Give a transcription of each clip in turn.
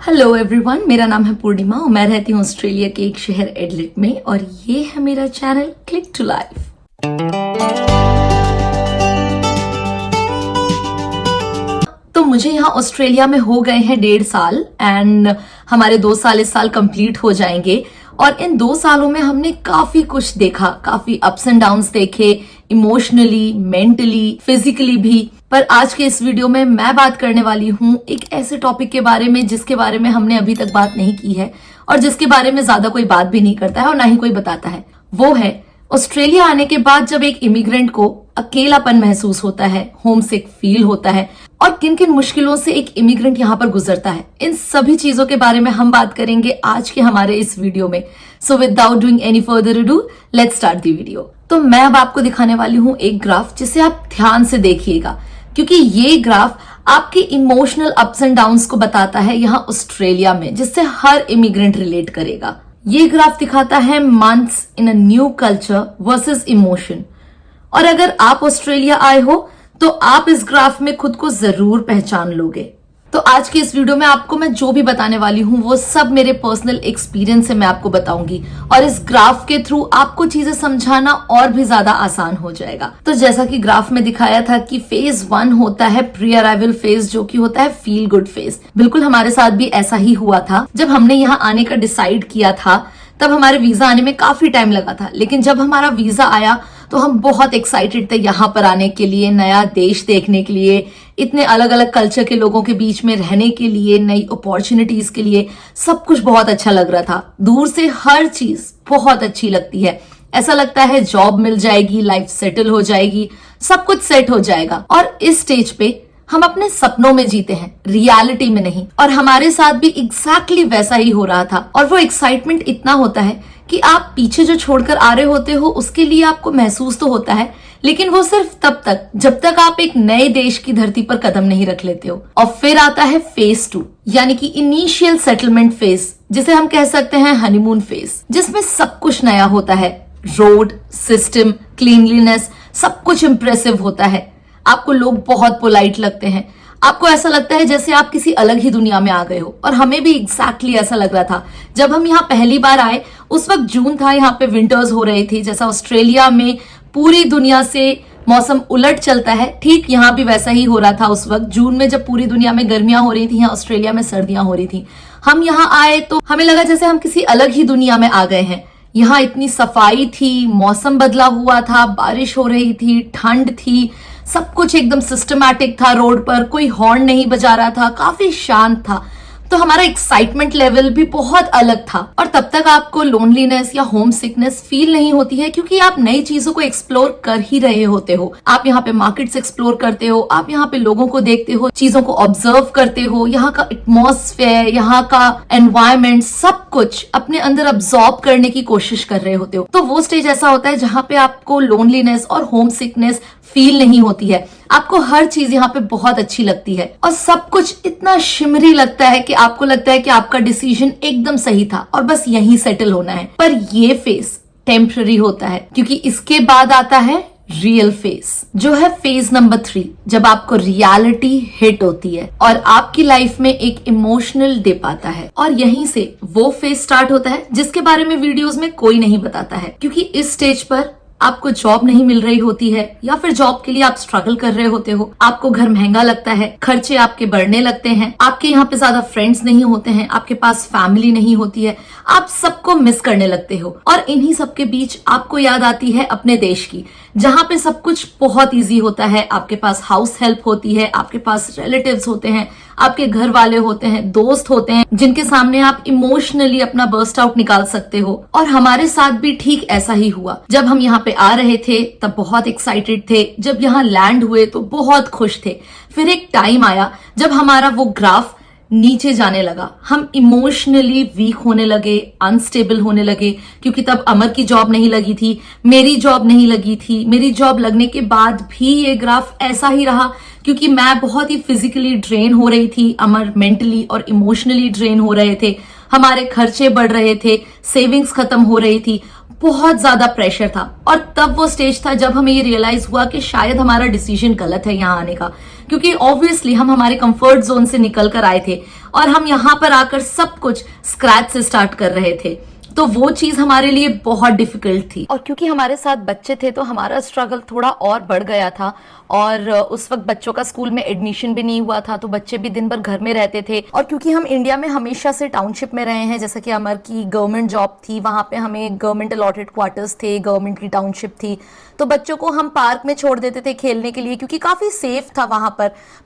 Hello everyone, मेरा नाम है पूर्णिमा और मैं रहती हूँ ऑस्ट्रेलिया के एक शहर एडलेड में और ये है मेरा चैनल क्लिक टू लाइफ। तो मुझे यहाँ ऑस्ट्रेलिया में हो गए हैं 1.5 साल एंड हमारे 2 साल इस साल कंप्लीट हो जाएंगे और इन 2 सालों में हमने काफी कुछ देखा, काफी अप्स एंड डाउन्स देखे, इमोशनली, मेंटली, फिजिकली भी। पर आज के इस वीडियो में मैं बात करने वाली हूँ एक ऐसे टॉपिक के बारे में जिसके बारे में हमने अभी तक बात नहीं की है और जिसके बारे में ज्यादा कोई बात भी नहीं करता है और ना ही कोई बताता है। वो है ऑस्ट्रेलिया आने के बाद जब एक इमिग्रेंट को अकेलापन महसूस होता है, होम सिक फील होता है और किन किन मुश्किलों से एक इमिग्रेंट यहाँ पर गुजरता है। इन सभी चीजों के बारे में हम बात करेंगे आज के हमारे इस वीडियो में। So without doing any further ado, let's start the video. तो मैं अब आपको दिखाने वाली हूँ एक ग्राफ जिसे आप ध्यान से देखिएगा क्योंकि ये ग्राफ आपके इमोशनल अप्स एंड डाउन्स को बताता है यहाँ ऑस्ट्रेलिया में, जिससे हर इमिग्रेंट रिलेट करेगा। ये ग्राफ दिखाता है months in a new culture versus emotion. और अगर आप ऑस्ट्रेलिया आए हो तो आप इस ग्राफ में खुद को जरूर पहचान लोगे। तो आज की इस वीडियो में आपको मैं जो भी बताने वाली हूँ वो सब मेरे पर्सनल एक्सपीरियंस से मैं आपको बताऊंगी और इस ग्राफ के थ्रू आपको चीजें समझाना और भी ज्यादा आसान हो जाएगा। तो जैसा कि ग्राफ में दिखाया था कि फेज 1 होता है प्री अराइवल फेज, जो कि होता है फील गुड फेज। बिल्कुल हमारे साथ भी ऐसा ही हुआ था। जब हमने यहाँ आने का डिसाइड किया था तब हमारे वीजा आने में काफी टाइम लगा था, लेकिन जब हमारा वीजा आया तो हम बहुत एक्साइटेड थे यहाँ पर आने के लिए, नया देश देखने के लिए, इतने अलग अलग कल्चर के लोगों के बीच में रहने के लिए, नई अपॉर्चुनिटीज के लिए। सब कुछ बहुत अच्छा लग रहा था। दूर से हर चीज बहुत अच्छी लगती है। ऐसा लगता है जॉब मिल जाएगी, लाइफ सेटल हो जाएगी, सब कुछ सेट हो जाएगा। और इस स्टेज पे हम अपने सपनों में जीते हैं, रियलिटी में नहीं। और हमारे साथ भी एग्जैक्टली वैसा ही हो रहा था। और वो एक्साइटमेंट इतना होता है कि आप पीछे जो छोड़कर आ रहे होते हो उसके लिए आपको महसूस तो होता है, लेकिन वो सिर्फ तब तक जब तक आप एक नए देश की धरती पर कदम नहीं रख लेते हो। और फिर आता है फेज 2, यानी कि इनिशियल सेटलमेंट फेज, जिसे हम कह सकते हैं हनीमून फेज, जिसमें सब कुछ नया होता है। रोड, सिस्टम, क्लीनलीनेस, सब कुछ इंप्रेसिव होता है। आपको लोग बहुत पोलाइट लगते हैं। आपको ऐसा लगता है जैसे आप किसी अलग ही दुनिया में आ गए हो। और हमें भी एग्जैक्टली ऐसा लग रहा था। जब हम यहाँ पहली बार आए उस वक्त जून था, यहाँ पे विंटर्स हो रही थी। जैसा ऑस्ट्रेलिया में पूरी दुनिया से मौसम उलट चलता है, ठीक यहाँ भी वैसा ही हो रहा था। उस वक्त जून में जब पूरी दुनिया में गर्मियां हो रही थी, यहाँ ऑस्ट्रेलिया में सर्दियां हो रही थी। हम यहाँ आए तो हमें लगा जैसे हम किसी अलग ही दुनिया में आ गए हैं। यहाँ इतनी सफाई थी, मौसम बदला हुआ था, बारिश हो रही थी, ठंड थी, सब कुछ एकदम सिस्टमैटिक था। रोड पर कोई हॉर्न नहीं बजा रहा था, काफी शांत था। तो हमारा एक्साइटमेंट लेवल भी बहुत अलग था। और तब तक आपको लोनलीनेस या होम सिकनेस फील नहीं होती है क्योंकि आप नई चीजों को एक्सप्लोर कर ही रहे होते हो। आप यहाँ पे मार्केट्स एक्सप्लोर करते हो, आप यहाँ पे लोगों को देखते हो, चीजों को ऑब्जर्व करते हो, यहाँ का एटमॉस्फेयर, यहाँ का एनवायरमेंट, सब कुछ अपने अंदर अब्सॉर्ब करने की कोशिश कर रहे होते हो। तो वो स्टेज ऐसा होता है जहाँ पे आपको लोनलीनेस और होम सिकनेस फील नहीं होती है। आपको हर चीज यहाँ पे बहुत अच्छी लगती है और सब कुछ इतना शिमरी लगता है कि आपको लगता है कि आपका डिसीजन एकदम सही था और बस यहीं सेटल होना है। पर ये फेज टेम्पररी होता है क्योंकि इसके बाद आता है रियल फेज, जो है फेज नंबर 3, जब आपको रियलिटी हिट होती है और आपकी लाइफ में एक इमोशनल डिप आता है। और यहीं से वो फेज स्टार्ट होता है जिसके बारे में वीडियोस में कोई नहीं बताता है, क्योंकि इस स्टेज पर आपको जॉब नहीं मिल रही होती है या फिर जॉब के लिए आप स्ट्रगल कर रहे होते हो। आपको घर महंगा लगता है, खर्चे आपके बढ़ने लगते हैं, आपके यहाँ पे ज्यादा फ्रेंड्स नहीं होते हैं, आपके पास फैमिली नहीं होती है, आप सबको मिस करने लगते हो। और इन्हीं सबके बीच आपको याद आती है अपने देश की, जहाँ पे सब कुछ बहुत इजी होता है। आपके पास हाउस हेल्प होती है, आपके पास रिलेटिव्स होते हैं, आपके घर वाले होते हैं, दोस्त होते हैं जिनके सामने आप इमोशनली अपना बर्स्ट आउट निकाल सकते हो। और हमारे साथ भी ठीक ऐसा ही हुआ। जब हम यहाँ पे आ रहे थे तब बहुत एक्साइटेड थे, जब यहाँ लैंड हुए तो बहुत खुश थे। फिर एक टाइम आया जब हमारा वो ग्राफ नीचे जाने लगा। हम इमोशनली वीक होने लगे, अनस्टेबल होने लगे, क्योंकि तब अमर की जॉब नहीं लगी थी, मेरी जॉब नहीं लगी थी। मेरी जॉब लगने के बाद भी ये ग्राफ ऐसा ही रहा क्योंकि मैं बहुत ही फिजिकली ड्रेन हो रही थी, अमर मेंटली और इमोशनली ड्रेन हो रहे थे। हमारे खर्चे बढ़ रहे थे, सेविंग्स खत्म हो रही थी, बहुत ज्यादा प्रेशर था। और तब वो स्टेज था जब हमें ये रियलाइज हुआ कि शायद हमारा डिसीजन गलत है यहाँ आने का, क्योंकि ऑब्वियसली हम हमारे कंफर्ट जोन से निकल कर आए थे और हम यहाँ पर आकर सब कुछ स्क्रैच से स्टार्ट कर रहे थे। तो वो चीज हमारे लिए बहुत डिफिकल्ट थी, और क्योंकि हमारे साथ बच्चे थे तो हमारा स्ट्रगल थोड़ा और बढ़ गया था। और उस वक्त बच्चों का स्कूल में एडमिशन भी नहीं हुआ था, तो बच्चे भी दिन भर घर में रहते थे। और क्योंकि हम इंडिया में हमेशा से टाउनशिप में रहे हैं, जैसा कि अमर की गवर्नमेंट जॉब थी, वहां पे हमें गवर्नमेंट अलॉटेड क्वार्टर्स थे, गवर्नमेंट की टाउनशिप थी, तो बच्चों को हम पार्क में छोड़ देते थे खेलने के लिए, क्योंकि काफी सेफ था वहां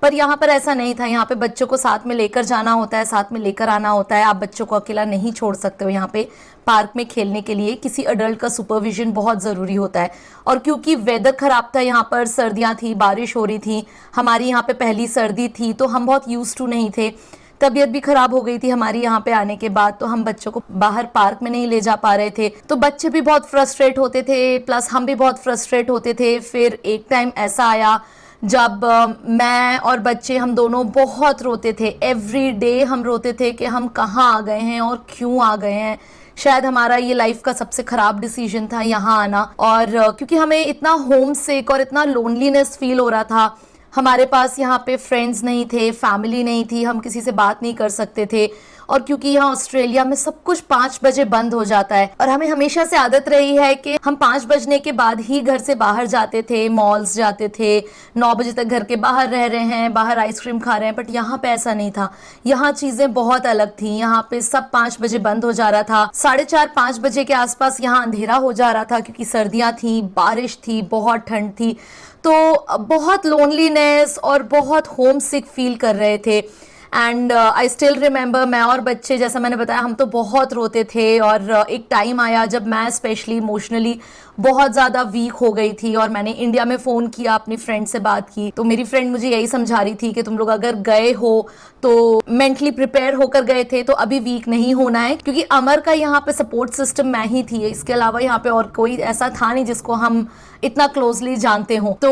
पर यहाँ पर ऐसा नहीं था। यहाँ पे बच्चों को साथ में लेकर जाना होता है, साथ में लेकर आना होता है। आप बच्चों को अकेला नहीं छोड़ सकते हो यहाँ पे पार्क में खेलने के लिए, किसी अडल्ट का सुपरविजन बहुत जरूरी होता है। और क्योंकि वेदर खराब था, यहाँ पर सर्दियां थी, बारिश हो रही थी, हमारी यहाँ पे पहली सर्दी थी, तो हम बहुत यूज टू नहीं थे। तबीयत भी खराब हो गई थी हमारी यहाँ पे आने के बाद, तो हम बच्चों को बाहर पार्क में नहीं ले जा पा रहे थे। तो बच्चे भी बहुत फ्रस्ट्रेट होते थे, प्लस हम भी बहुत फ्रस्ट्रेट होते थे। फिर एक टाइम ऐसा आया जब मैं और बच्चे हम दोनों बहुत रोते थे। एवरी डे हम रोते थे कि हम कहाँ आ गए हैं और क्यों आ गए हैं। शायद हमारा ये लाइफ का सबसे खराब डिसीजन था यहाँ आना। और क्योंकि हमें इतना होम सिक और इतना लोनलीनेस फील हो रहा था, हमारे पास यहाँ पे फ्रेंड्स नहीं थे, फैमिली नहीं थी, हम किसी से बात नहीं कर सकते थे। और क्योंकि यहाँ ऑस्ट्रेलिया में सब कुछ 5 बजे बंद हो जाता है, और हमें हमेशा से आदत रही है कि हम 5 बजने के बाद ही घर से बाहर जाते थे, मॉल्स जाते थे, 9 बजे तक घर के बाहर रह रहे हैं, बाहर आइसक्रीम खा रहे हैं। बट यहाँ पे ऐसा नहीं था, यहाँ चीजें बहुत अलग थी। यहाँ पे सब 5 बजे बंद हो जा रहा था, 4:30-5 बजे के आसपास यहाँ अंधेरा हो जा रहा था, क्योंकि सर्दियां थी, बारिश थी, बहुत ठंड थी। तो बहुत लोनलीनेस और बहुत होम सिक फील कर रहे थे। एंड आई स्टिल रिमेंबर, मैं और बच्चे, जैसा मैंने बताया, हम तो बहुत रोते थे। और एक टाइम आया जब मैं स्पेशली इमोशनली बहुत ज़्यादा वीक हो गई थी, और मैंने इंडिया में फ़ोन किया, अपनी फ्रेंड से बात की। तो मेरी फ्रेंड मुझे यही समझा रही थी कि तुम लोग अगर गए हो तो मेंटली प्रिपेयर होकर गए थे, तो अभी वीक नहीं होना है, क्योंकि अमर का यहाँ पे सपोर्ट सिस्टम मैं ही थी। इसके अलावा यहाँ पे और कोई ऐसा था नहीं जिसको हम इतना क्लोजली जानते हो। तो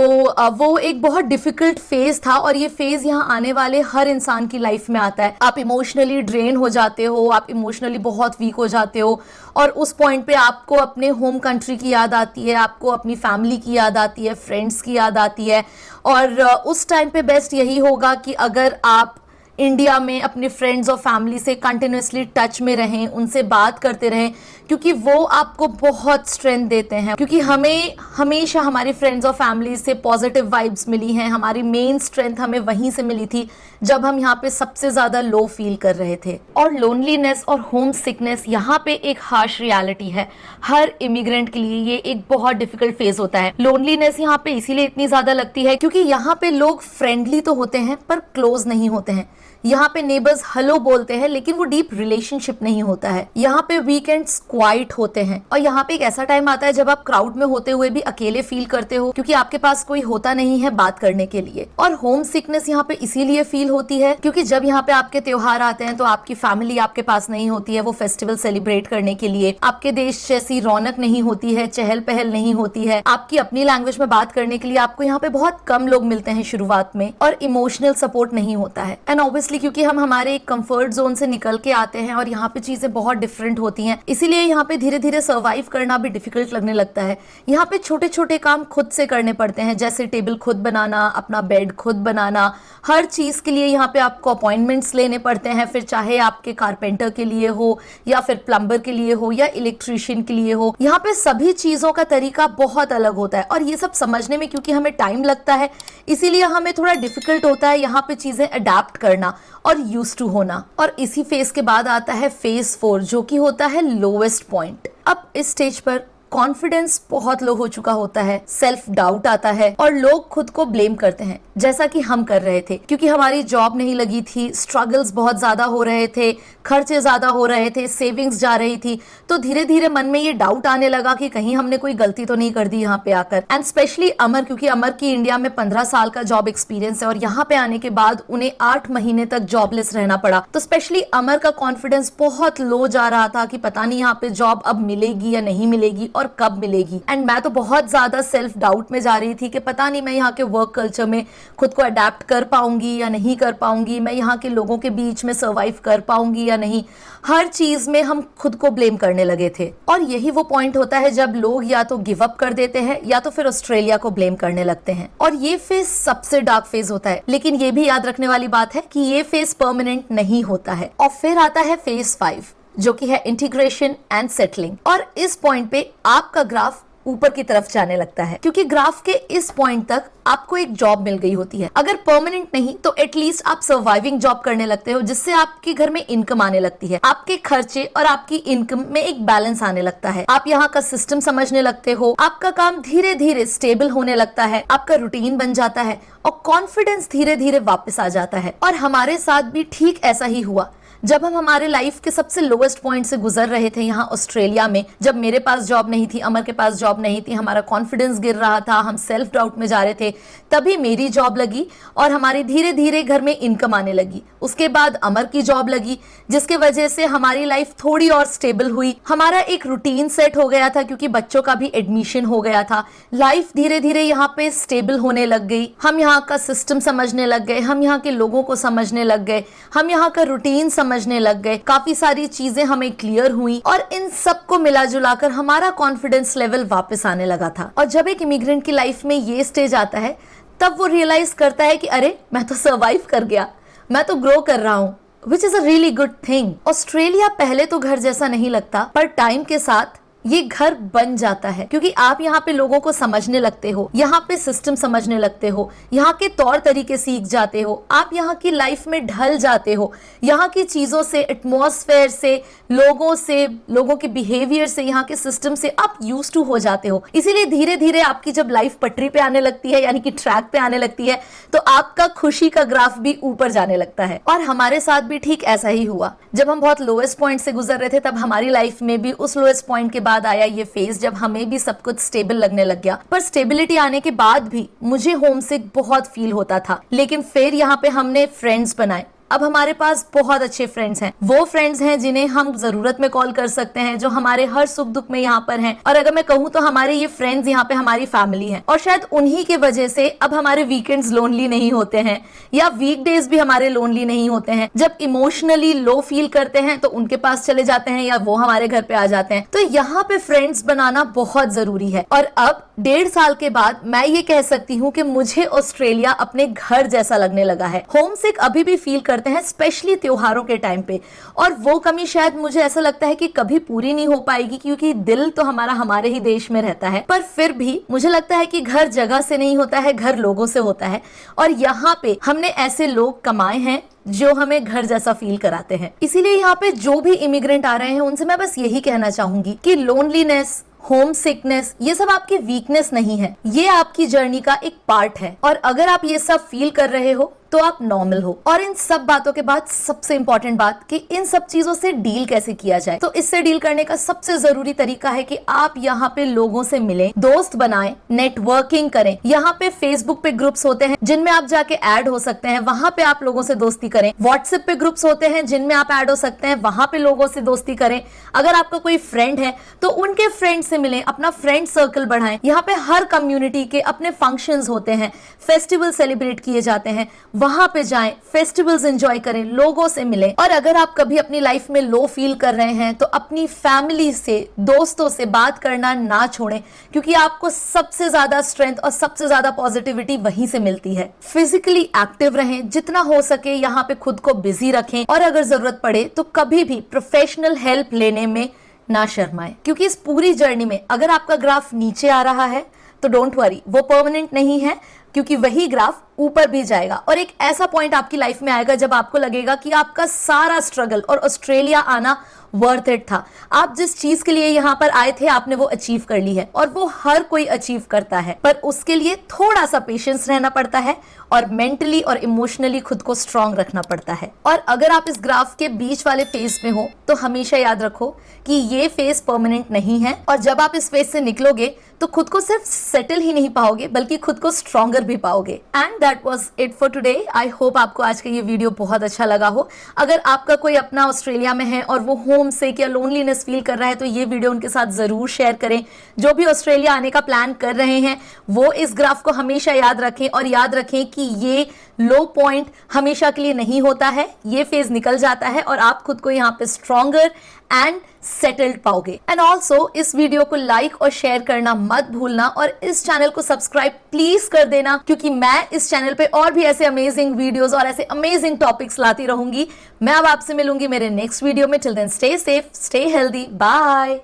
वो एक बहुत डिफिकल्ट फेज था, और ये फेज यहाँ आने वाले हर इंसान की लाइफ में आता है। आप इमोशनली ड्रेन हो जाते हो, आप इमोशनली बहुत वीक हो जाते हो, और उस पॉइंट पे आपको अपने होम कंट्री की याद आती है, आपको अपनी फैमिली की याद आती है, फ्रेंड्स की याद आती है। और उस टाइम पे बेस्ट यही होगा कि अगर आप इंडिया में अपने फ्रेंड्स और फैमिली से कंटिन्यूसली टच में रहें, उनसे बात करते रहें, क्योंकि वो आपको बहुत स्ट्रेंथ देते हैं। क्योंकि हमें हमेशा हमारी फ्रेंड्स और फैमिली से पॉजिटिव वाइब्स मिली हैं। हमारी मेन स्ट्रेंथ हमें वहीं से मिली थी जब हम यहाँ पे सबसे ज्यादा लो फील कर रहे थे। और लोनलीनेस और होम सिकनेस यहाँ पे एक हार्श रियलिटी है हर इमिग्रेंट के लिए। ये एक बहुत डिफिकल्ट फेज होता है। लोनलीनेस यहाँ पे इसीलिए इतनी ज्यादा लगती है क्योंकि यहाँ पे लोग फ्रेंडली तो होते हैं पर क्लोज नहीं होते हैं। यहाँ पे नेबर्स हेलो बोलते हैं लेकिन वो डीप रिलेशनशिप नहीं होता है। यहाँ पे वीकेंड्स क्वाइट होते हैं, और यहाँ पे एक ऐसा टाइम आता है जब आप क्राउड में होते हुए भी अकेले फील करते हो, क्योंकि आपके पास कोई होता नहीं है बात करने के लिए। और होम सिकनेस यहाँ पे इसीलिए फील होती है क्योंकि जब यहाँ पे आपके त्योहार आते हैं तो आपकी फैमिली आपके पास नहीं होती है वो फेस्टिवल सेलिब्रेट करने के लिए। आपके देश जैसी रौनक नहीं होती है, चहल पहल नहीं होती है। आपकी अपनी लैंग्वेज में बात करने के लिए आपको यहाँ पे बहुत कम लोग मिलते हैं शुरुआत में, और इमोशनल सपोर्ट नहीं होता है। एंड ऑब्वियसली क्योंकि हम हमारे एक कंफर्ट जोन से निकल के आते हैं और यहाँ पे चीजें बहुत डिफरेंट होती हैं, इसीलिए यहाँ पे धीरे धीरे सर्वाइव करना भी डिफिकल्ट लगने लगता है। यहाँ पे छोटे छोटे काम खुद से करने पड़ते हैं, जैसे टेबल खुद बनाना, अपना बेड खुद बनाना। हर चीज के लिए यहाँ पे आपको अपॉइंटमेंट्स लेने पड़ते हैं, फिर चाहे आपके कारपेंटर के लिए हो या फिर प्लम्बर के लिए हो या इलेक्ट्रीशियन के लिए हो। यहाँ पे सभी चीजों का तरीका बहुत अलग होता है, और ये सब समझने में क्योंकि हमें टाइम लगता है इसीलिए हमें थोड़ा डिफिकल्ट होता है यहाँ पे चीजें अडेप्ट करना और यूज टू होना। और इसी फेज के बाद आता है फेज 4 जो कि होता है लोवेस्ट पॉइंट। अब इस स्टेज पर कॉन्फिडेंस बहुत लो हो चुका होता है, सेल्फ डाउट आता है और लोग खुद को ब्लेम करते हैं, जैसा कि हम कर रहे थे। क्योंकि हमारी जॉब नहीं लगी थी, स्ट्रगल्स बहुत ज्यादा हो रहे थे, खर्चे ज्यादा हो रहे थे, सेविंग्स जा रही थी, तो धीरे धीरे मन में ये डाउट आने लगा कि कहीं हमने कोई गलती तो नहीं कर दी यहाँ पे आकर। एंड स्पेशली अमर, क्योंकि अमर की इंडिया में 15 साल का जॉब एक्सपीरियंस है और यहाँ पे आने के बाद उन्हें 8 महीने तक जॉबलेस रहना पड़ा। तो स्पेशली अमर का कॉन्फिडेंस बहुत लो जा रहा था कि पता नहीं यहाँ पे जॉब अब मिलेगी या नहीं मिलेगी, और कब मिलेगी। एंड मैं तो बहुत ज्यादा सेल्फ डाउट में जा रही थी कि पता नहीं मैं यहाँ के वर्क कल्चर में खुद को अडेप्ट कर पाऊंगी या नहीं कर पाऊंगी, मैं यहाँ के लोगों के बीच में सर्वाइव कर पाऊंगी या नहीं। हर चीज में हम खुद को ब्लेम करने लगे थे। और यही वो पॉइंट होता है जब लोग या तो गिव अप कर देते हैं या तो फिर ऑस्ट्रेलिया को ब्लेम करने लगते हैं। और ये फेज सबसे डार्क फेज होता है, लेकिन ये भी याद रखने वाली बात है कि ये फेज परमानेंट नहीं होता है। और फिर आता है फेज 5 जो कि है इंटीग्रेशन एंड सेटलिंग। और इस पॉइंट पे आपका ग्राफ ऊपर की तरफ जाने लगता है, क्योंकि ग्राफ के इस पॉइंट तक आपको एक जॉब मिल गई होती है। अगर परमानेंट नहीं तो एटलीस्ट आप सर्वाइविंग जॉब करने लगते हो, जिससे आपके घर में इनकम आने लगती है, आपके खर्चे और आपकी इनकम में एक बैलेंस आने लगता है। आप यहाँ का सिस्टम समझने लगते हो, आपका काम धीरे धीरे स्टेबल होने लगता है, आपका रूटीन बन जाता है और कॉन्फिडेंस धीरे धीरे वापस आ जाता है। और हमारे साथ भी ठीक ऐसा ही हुआ। जब हम हमारे लाइफ के सबसे लोएस्ट पॉइंट से गुजर रहे थे यहाँ ऑस्ट्रेलिया में, जब मेरे पास जॉब नहीं थी, अमर के पास जॉब नहीं थी, हमारा कॉन्फिडेंस गिर रहा था, हम सेल्फ डाउट में जा रहे थे, तभी मेरी जॉब लगी और हमारी धीरे धीरे घर में इनकम आने लगी। उसके बाद अमर की जॉब लगी, जिसके वजह से हमारी लाइफ थोड़ी और स्टेबल हुई। हमारा एक रूटीन सेट हो गया था क्योंकि बच्चों का भी एडमिशन हो गया था। लाइफ धीरे धीरे यहाँ पे स्टेबल होने लग गई। हम यहाँ का सिस्टम समझने लग गए, हम यहाँ के लोगों को समझने लग गए, हम यहाँ का रूटीन समझने लग गए, काफी सारी चीजें हमें क्लियर हुई और इन सबको मिला जुलाकर हमारा कॉन्फिडेंस लेवल वापस आने लगा था। और जब एक इमिग्रेंट की लाइफ में ये स्टेज आता है, तब वो रियलाइज करता है कि अरे मैं तो सर्वाइव कर गया, मैं तो ग्रो कर रहा हूँ, which is a really good thing. Australia पहले तो घर जैसा नहीं लगता, पर टाइम के साथ ये घर बन जाता है, क्योंकि आप यहाँ पे लोगों को समझने लगते हो, यहाँ पे सिस्टम समझने लगते हो, यहाँ के तौर तरीके सीख जाते हो, आप यहाँ की लाइफ में ढल जाते हो, यहाँ की चीजों से, एटमॉस्फेयर से, लोगों से, लोगों के बिहेवियर से, यहाँ के सिस्टम से आप यूज्ड टू हो जाते हो। इसीलिए धीरे धीरे आपकी जब लाइफ पटरी पे आने लगती है, यानी कि ट्रैक पे आने लगती है, तो आपका खुशी का ग्राफ भी ऊपर जाने लगता है। और हमारे साथ भी ठीक ऐसा ही हुआ। जब हम बहुत लोएस्ट पॉइंट से गुजर रहे थे, तब हमारी लाइफ में भी उस लोएस्ट पॉइंट के बाद आया ये फेज जब हमें भी सब कुछ स्टेबल लगने लग गया। पर स्टेबिलिटी आने के बाद भी मुझे होमसिक बहुत फील होता था। लेकिन फिर यहाँ पे हमने फ्रेंड्स बनाए। अब हमारे पास बहुत अच्छे फ्रेंड्स हैं। वो फ्रेंड्स हैं जिन्हें हम जरूरत में कॉल कर सकते हैं, जो हमारे हर सुख दुख में यहाँ पर हैं। और अगर मैं कहूँ तो हमारे ये फ्रेंड्स यहाँ पे हमारी फैमिली हैं। और शायद उन्हीं के वजह से अब हमारे वीकेंड्स लोनली नहीं होते हैं, या वीकडेज भी हमारे लोनली नहीं होते हैं। जब इमोशनली लो फील करते हैं तो उनके पास चले जाते हैं, या वो हमारे घर पे आ जाते हैं। तो यहाँ पे फ्रेंड्स बनाना बहुत जरूरी है। और अब 1.5 साल के बाद मैं ये कह सकती हूँ कि मुझे ऑस्ट्रेलिया अपने घर जैसा लगने लगा है। होमसिक अभी भी फील करते हैं, स्पेशली त्योहारों के टाइम पे। और वो कमी शायद मुझे ऐसा लगता है कि कभी पूरी नहीं हो पाएगी, क्योंकि दिल तो हमारा हमारे ही देश में रहता है। पर फिर भी मुझे लगता है कि घर जगह से नहीं होता है, घर लोगों से होता है। और यहाँ पे हमने ऐसे लोग कमाए हैं जो हमें घर जैसा फील कराते हैं। इसीलिए यहाँ पे जो भी इमिग्रेंट आ रहे हैं उनसे मैं बस यही कहना चाहूंगी कि लोनलीनेस, होम सिकनेस, ये सब आपकी वीकनेस नहीं है, ये आपकी जर्नी का एक पार्ट है। और अगर आप ये सब फील कर रहे हो तो आप नॉर्मल हो। और इन सब बातों के बाद सबसे इंपॉर्टेंट बात कि इन सब चीजों से डील कैसे किया जाए। तो इससे डील करने का सबसे जरूरी तरीका है कि आप यहाँ पे लोगों से मिलें, दोस्त बनाएं, नेटवर्किंग करें। यहाँ पे फेसबुक पे ग्रुप्स होते हैं जिनमें आप जाके ऐड हो सकते हैं, वहां पे आप लोगों से दोस्ती करें। व्हाट्सएप पे ग्रुप्स होते हैं जिनमें आप ऐड हो सकते हैं, वहां पे लोगों से दोस्ती करें। अगर आपका कोई फ्रेंड है तो उनके फ्रेंड से मिलें, अपना फ्रेंड सर्कल बढ़ाएं। यहाँ पे हर कम्युनिटी के अपने फंक्शंस होते हैं, फेस्टिवल सेलिब्रेट किए जाते हैं, वहां पे जाएं, फेस्टिवल्स एंजॉय करें, लोगों से मिलें। और अगर आप कभी अपनी लाइफ में लो फील कर रहे हैं तो अपनी फैमिली से, दोस्तों से बात करना ना छोड़ें, क्योंकि आपको सबसे ज्यादा स्ट्रेंथ और सबसे ज्यादा पॉजिटिविटी वहीं से मिलती है। फिजिकली एक्टिव रहें, जितना हो सके यहाँ पे खुद को बिजी रखें, और अगर जरूरत पड़े तो कभी भी प्रोफेशनल हेल्प लेने में ना शर्माएं। क्योंकि इस पूरी जर्नी में अगर आपका ग्राफ नीचे आ रहा है तो डोंट वरी, वो परमानेंट नहीं है, क्योंकि वही ग्राफ ऊपर भी जाएगा। और एक ऐसा पॉइंट आपकी लाइफ में आएगा जब आपको लगेगा कि आपका सारा स्ट्रगल और ऑस्ट्रेलिया आना वर्थ इट था। आप जिस चीज के लिए यहाँ पर आए थे आपने वो अचीव कर ली है, और वो हर कोई अचीव करता है। पर उसके लिए थोड़ा सा पेशेंस रहना पड़ता है और मेंटली और इमोशनली खुद को स्ट्रांग रखना पड़ता है। और अगर आप इस ग्राफ के बीच वाले फेज में हो तो हमेशा याद रखो कि ये फेज परमानेंट नहीं है, और जब आप इस फेज से निकलोगे तो खुद को सिर्फ सेटल ही नहीं पाओगे बल्कि खुद को स्ट्रॉन्गर भी पाओगे। And that was it for today. I hope आपको आज का ये वीडियो बहुत अच्छा लगा हो। अगर आपका कोई अपना ऑस्ट्रेलिया में है और वो होम सिक या लोनलीनेस फील कर रहा है तो ये वीडियो उनके साथ जरूर शेयर करें। जो भी ऑस्ट्रेलिया आने का प्लान कर रहे हैं वो इस ग्राफ को हमेशा याद रखें और याद रखें कि ये लो पॉइंट हमेशा के लिए नहीं होता है, ये फेज निकल जाता है और आप खुद को यहाँ पे स्ट्रॉन्गर एंड सेटल्ड पाओगे। एंड ऑल्सो इस वीडियो को लाइक और शेयर करना मत भूलना और इस चैनल को सब्सक्राइब प्लीज कर देना, क्योंकि मैं इस चैनल पे और भी ऐसे अमेजिंग वीडियोस और ऐसे अमेजिंग टॉपिक्स लाती रहूंगी। मैं अब आपसे मिलूंगी मेरे नेक्स्ट वीडियो में। Till then stay safe, stay healthy, bye.